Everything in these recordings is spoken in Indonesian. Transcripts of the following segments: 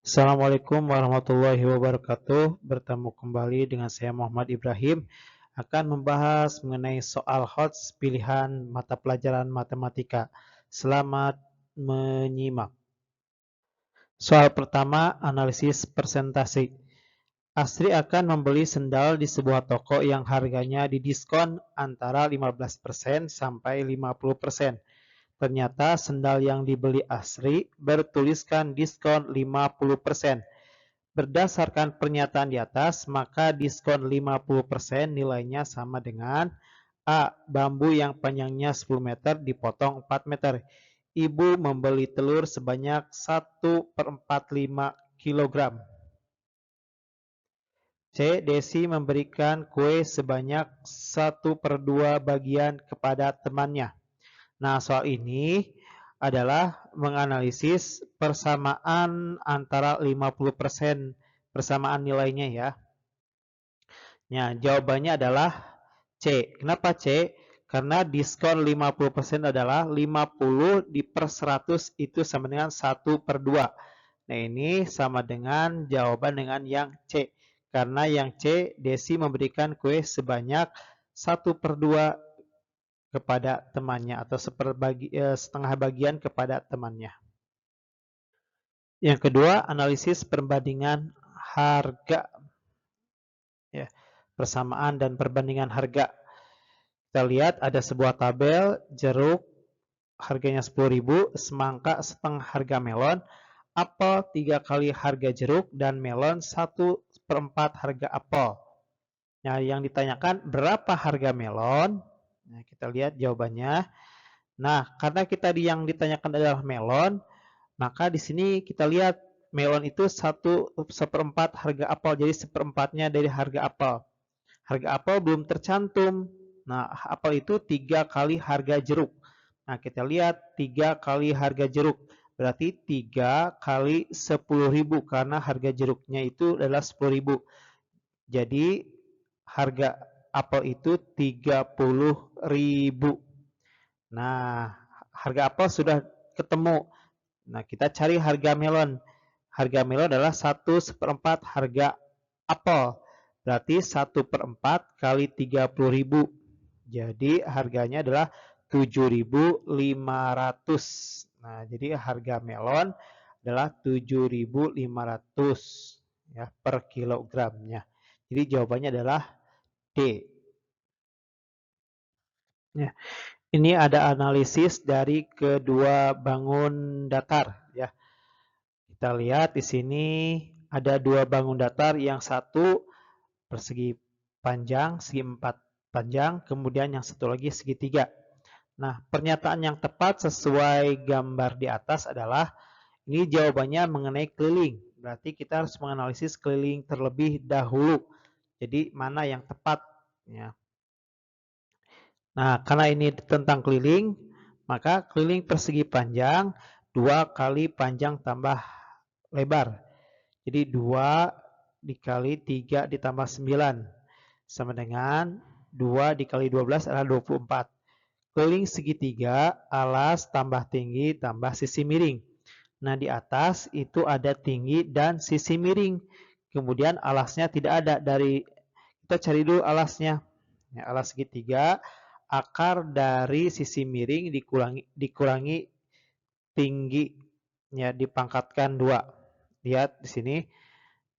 Assalamualaikum warahmatullahi wabarakatuh. Bertemu kembali dengan saya Muhammad Ibrahim akan membahas mengenai soal HOTS pilihan mata pelajaran matematika. Selamat menyimak. Soal pertama, analisis persentase. Asri akan membeli sendal di sebuah toko yang harganya didiskon antara 15% sampai 50%. Ternyata sendal yang dibeli Asri bertuliskan diskon 50%. Berdasarkan pernyataan di atas, maka diskon 50% nilainya sama dengan A. Bambu yang panjangnya 10 meter dipotong 4 meter. Ibu membeli telur sebanyak 1/45 kilogram. C. Desi memberikan kue sebanyak 1/2 bagian kepada temannya. Nah, soal ini adalah menganalisis persamaan antara 50% persamaan nilainya ya. Nah, jawabannya adalah C. Kenapa C? Karena diskon 50% adalah 50 per 100 itu sama dengan 1/2. Nah, ini sama dengan jawaban dengan yang C. Karena yang C, Desi memberikan kue sebanyak 1/2 kepada temannya atau setengah bagian kepada temannya. Yang kedua, analisis perbandingan harga. Ya, persamaan dan perbandingan harga. Kita lihat ada sebuah tabel, jeruk harganya 10.000, semangka setengah harga melon, apel 3 kali harga jeruk, dan melon 1/4 harga apel. Nah, yang ditanyakan berapa harga melon? Nah, kita lihat jawabannya. Nah, karena yang ditanyakan adalah melon, maka di sini kita lihat melon itu 1/4 harga apel, jadi 1/4-nya dari harga apel. Harga apel belum tercantum. Nah, apel itu 3 kali harga jeruk. Nah, kita lihat 3 kali harga jeruk. Berarti 3 kali 10.000 karena harga jeruknya itu adalah 10.000. Jadi, harga apel itu 30.000. Nah, harga apel sudah ketemu. Nah, kita cari harga melon. Harga melon adalah 1/4 harga apel. Berarti 1/4 kali 30.000. Jadi harganya adalah 7.500. Nah, jadi harga melon adalah 7.500 ya per kilogramnya. Jadi jawabannya adalah D. Ya. Ini ada analisis dari kedua bangun datar ya. Kita lihat di sini ada dua bangun datar, yang satu persegi panjang, segi 4 panjang, kemudian yang satu lagi segitiga. Nah, pernyataan yang tepat sesuai gambar di atas adalah ini jawabannya mengenai keliling. Berarti kita harus menganalisis keliling terlebih dahulu. Jadi mana yang tepat ya. Nah, karena ini tentang keliling, maka keliling persegi panjang 2 kali panjang tambah lebar. Jadi 2 dikali 3 ditambah 9 sama dengan 2 dikali 12 adalah 24. Keliling segitiga, alas tambah tinggi tambah sisi miring. Nah, di atas itu ada tinggi dan sisi miring. Kemudian alasnya tidak ada. Kita cari dulu alasnya. Ya, alas segitiga, akar dari sisi miring dikurangi tingginya, dipangkatkan 2. Lihat di sini.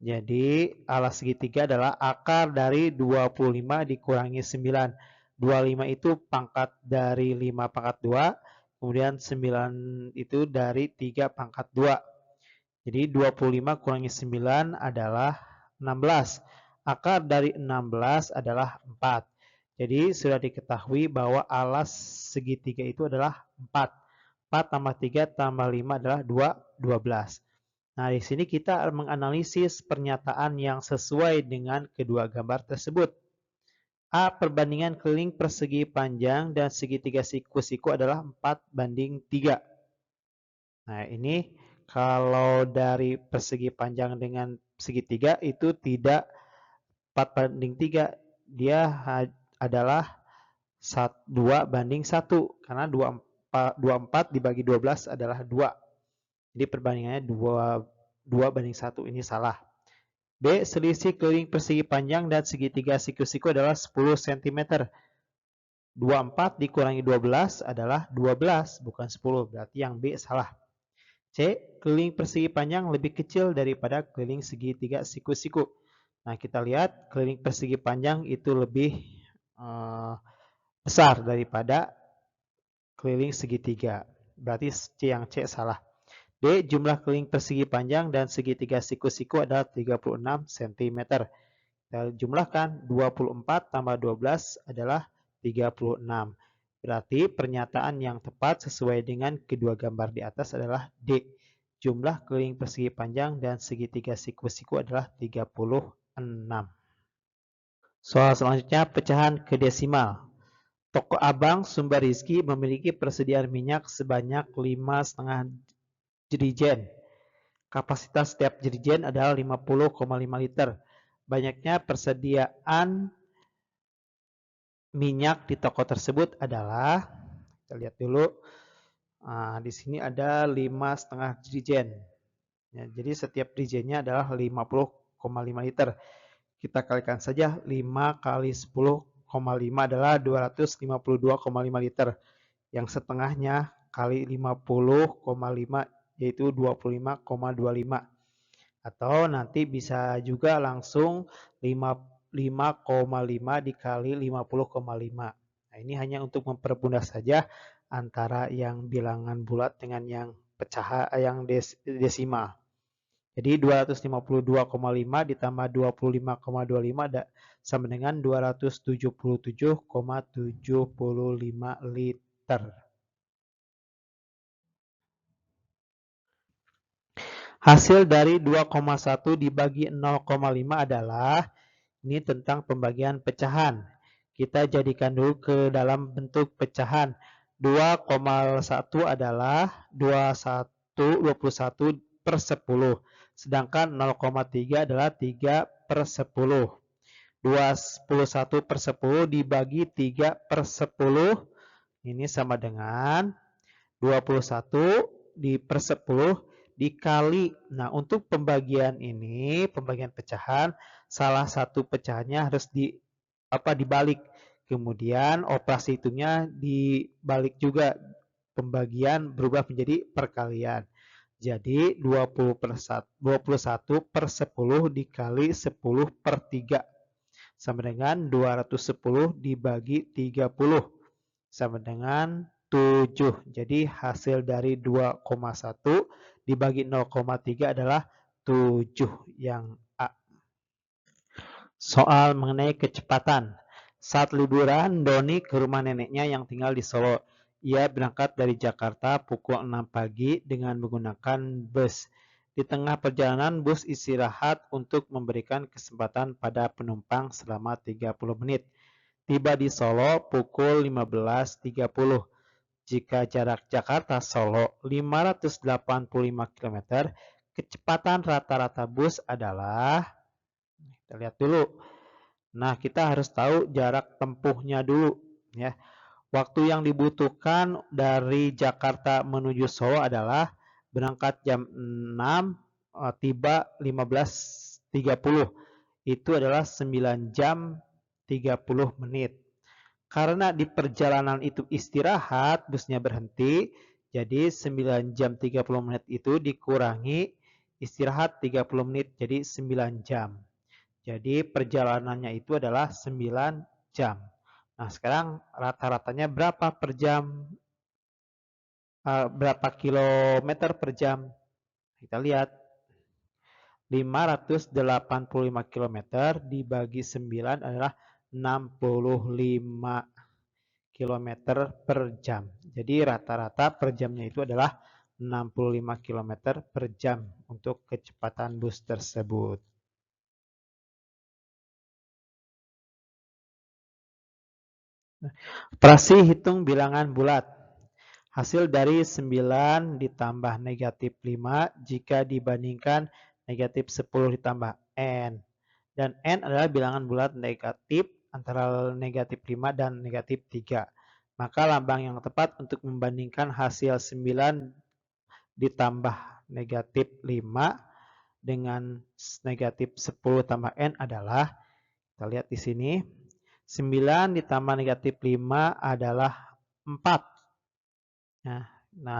Jadi alas segitiga adalah akar dari 25 dikurangi 9. 25 itu pangkat dari 5 pangkat 2. Kemudian 9 itu dari 3 pangkat 2. Jadi 25 kurangi 9 adalah 16. Akar dari 16 adalah 4. Jadi sudah diketahui bahwa alas segitiga itu adalah 4. 4 tambah 3 tambah 5 adalah 12. Nah, di sini kita menganalisis pernyataan yang sesuai dengan kedua gambar tersebut. A. Perbandingan keliling persegi panjang dan segitiga siku-siku adalah 4:3. Nah, ini kalau dari persegi panjang dengan segitiga itu tidak 4:3. Dia adalah 2:1 karena 24 dibagi 12 adalah 2. Jadi perbandingannya 2:1. Ini salah. B. Selisih keliling persegi panjang dan segitiga siku-siku adalah 10 cm. 24 dikurangi 12 adalah 12, bukan 10. Berarti yang B salah. C. Keliling persegi panjang lebih kecil daripada keliling segitiga siku-siku. Nah, kita lihat keliling persegi panjang itu lebih besar daripada keliling segitiga. Berarti yang C salah. D. Jumlah keliling persegi panjang dan segitiga siku-siku adalah 36 cm. Kita jumlahkan 24 tambah 12 adalah 36. Berarti pernyataan yang tepat sesuai dengan kedua gambar di atas adalah D. Jumlah keliling persegi panjang dan segitiga siku-siku adalah 36. Soal selanjutnya pecahan ke desimal. Toko Abang Sumber Rizki memiliki persediaan minyak sebanyak 5,5 jerigen. Kapasitas setiap jerigen adalah 50,5 liter. Banyaknya persediaan minyak di toko tersebut adalah, kita lihat dulu, di sini ada 5,5 jerigen. Ya, jadi setiap jerigennya adalah 50,5 liter. Kita kalikan saja 5 kali 10,5 adalah 252,5 liter. Yang setengahnya kali 50,5 yaitu 25,25. Atau nanti bisa juga langsung 5,5 dikali 50,5. Nah, ini hanya untuk mempermudah saja antara yang bilangan bulat dengan yang pecahan yang desimal. Jadi 252,5 ditambah 25,25 sama dengan 277,75 liter. Hasil dari 2,1 dibagi 0,5 adalah, ini tentang pembagian pecahan. Kita jadikan dulu ke dalam bentuk pecahan. 2,1 adalah 21 per 10. Sedangkan 0,3 adalah 3 per 10. 21 per 10 dibagi 3 per 10. Ini sama dengan 21 per 10 dikali. Nah, untuk pembagian ini, pembagian pecahan, salah satu pecahannya harus dibalik. Kemudian operasi hitungnya dibalik juga. Pembagian berubah menjadi perkalian. Jadi 21 per 10 dikali 10 per 3 sama dengan 210 dibagi 30 sama dengan 7. Jadi hasil dari 2,1 dibagi 0,3 adalah 7, yang A. Soal mengenai kecepatan. Saat liburan, Doni ke rumah neneknya yang tinggal di Solo. Ia berangkat dari Jakarta pukul 6 pagi dengan menggunakan bus. Di tengah perjalanan, bus istirahat untuk memberikan kesempatan pada penumpang selama 30 menit. Tiba di Solo pukul 15.30. Jika jarak Jakarta-Solo 585 km, kecepatan rata-rata bus adalah, kita lihat dulu. Nah, kita harus tahu jarak tempuhnya dulu, ya. Waktu yang dibutuhkan dari Jakarta menuju Solo adalah berangkat jam 6, tiba 15.30. Itu adalah 9 jam 30 menit. Karena di perjalanan itu istirahat, busnya berhenti, jadi 9 jam 30 menit itu dikurangi istirahat 30 menit, jadi 9 jam. Jadi perjalanannya itu adalah 9 jam. Nah, sekarang rata-ratanya berapa per jam? Berapa kilometer per jam? Kita lihat. 585 km dibagi 9 adalah 65 km per jam. Jadi rata-rata per jamnya itu adalah 65 km per jam untuk kecepatan bus tersebut. Operasi hitung bilangan bulat. Hasil dari 9 ditambah negatif 5 jika dibandingkan negatif 10 ditambah n. Dan n adalah bilangan bulat negatif antara negatif 5 dan negatif 3. Maka lambang yang tepat untuk membandingkan hasil 9 ditambah negatif 5 dengan negatif 10 tambah N adalah, kita lihat di sini, 9 ditambah negatif 5 adalah 4. Nah,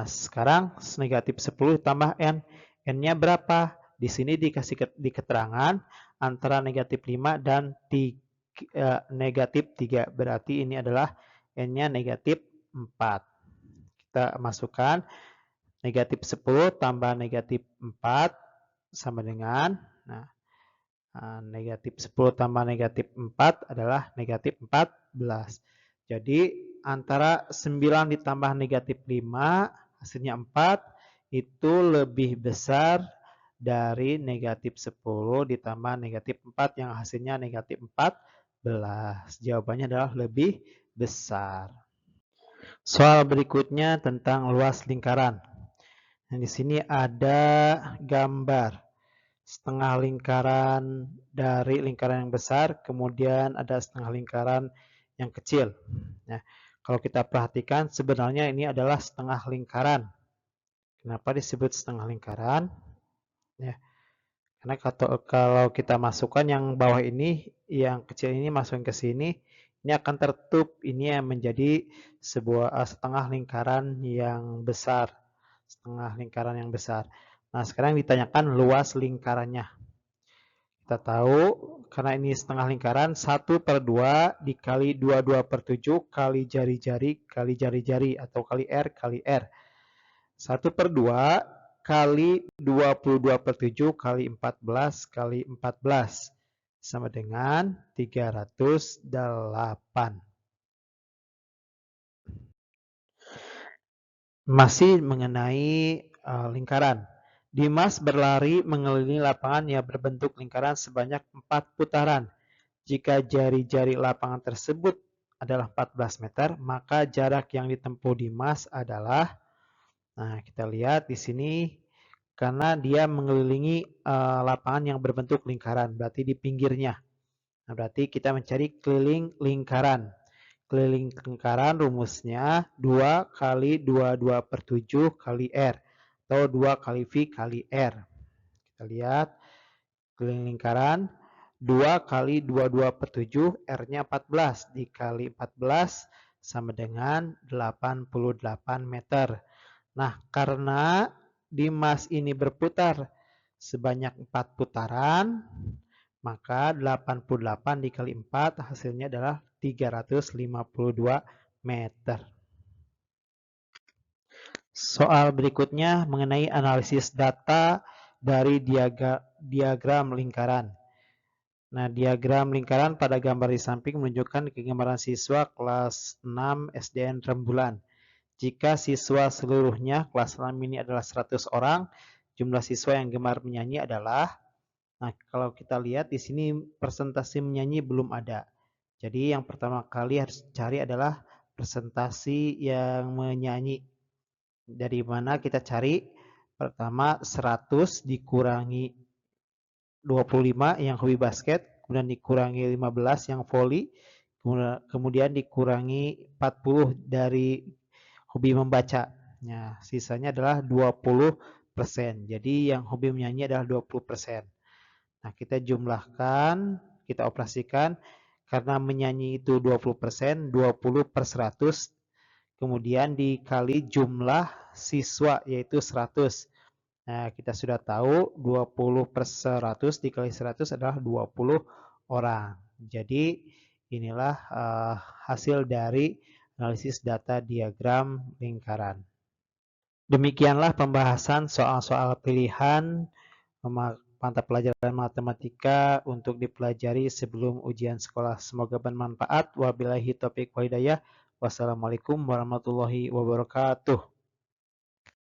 sekarang negatif 10 tambah N. N-nya berapa? Di sini dikasih di keterangan antara negatif 5 dan negatif 3. Berarti ini adalah N-nya negatif 4. Kita masukkan negatif 10 tambah negatif 4 sama dengan, negatif 10 tambah negatif 4 adalah negatif 14. Jadi antara 9 ditambah negatif 5 hasilnya 4 itu lebih besar dari negatif 10 ditambah negatif 4 yang hasilnya negatif 14. Jawabannya adalah lebih besar. Soal berikutnya tentang luas lingkaran. Nah, di sini ada gambar setengah lingkaran dari lingkaran yang besar, kemudian ada setengah lingkaran yang kecil. Nah, kalau kita perhatikan sebenarnya ini adalah setengah lingkaran. Kenapa disebut setengah lingkaran? Ya, karena kalau kita masukkan yang bawah ini, yang kecil ini masukin ke sini, ini akan tertutup. Ini yang menjadi sebuah setengah lingkaran yang besar. Setengah lingkaran yang besar. Nah, sekarang ditanyakan luas lingkarannya. Kita tahu, karena ini setengah lingkaran, 1/2 dikali 22/7 kali jari-jari kali jari-jari atau kali R kali R. 1/2 kali 22/7 kali 14 kali 14 sama dengan 308. Masih mengenai lingkaran. Dimas berlari mengelilingi lapangan yang berbentuk lingkaran sebanyak 4 putaran. Jika jari-jari lapangan tersebut adalah 14 meter, maka jarak yang ditempuh Dimas adalah, nah kita lihat di sini, karena dia mengelilingi lapangan yang berbentuk lingkaran, berarti di pinggirnya. Nah, berarti kita mencari keliling lingkaran. Keliling lingkaran rumusnya 2 kali 22/7 kali R atau 2 kali V kali R. Kita lihat keliling lingkaran 2 kali 22/7, R-nya 14 dikali 14 sama dengan 88 meter. Nah, karena Dimas ini berputar sebanyak 4 putaran, maka 88 dikali 4 hasilnya adalah 352 meter. Soal berikutnya mengenai analisis data dari diagram lingkaran. Nah, diagram lingkaran pada gambar di samping menunjukkan kegambaran siswa kelas 6 SDN Rembulan. Jika siswa seluruhnya kelas 6 ini adalah 100 orang, jumlah siswa yang gemar menyanyi adalah, nah kalau kita lihat di sini presentasi menyanyi belum ada. Jadi yang pertama kali harus cari adalah presentasi yang menyanyi. Dari mana kita cari? Pertama 100 dikurangi 25 yang hobi basket, kemudian dikurangi 15 yang volley, kemudian dikurangi 40 dari hobi membaca. Nah, sisanya adalah 20%. Jadi yang hobi menyanyi adalah 20%. Nah, kita jumlahkan, kita operasikan, karena menyanyi itu 20%, 20/100, kemudian dikali jumlah siswa yaitu 100. Nah, kita sudah tahu 20/100 dikali 100 adalah 20 orang. Jadi inilah hasil dari analisis data diagram lingkaran. Demikianlah pembahasan soal-soal pilihan mata pelajaran matematika untuk dipelajari sebelum ujian sekolah. Semoga bermanfaat. Wabillahi taufiq wal hidayah. Wassalamualaikum warahmatullahi wabarakatuh.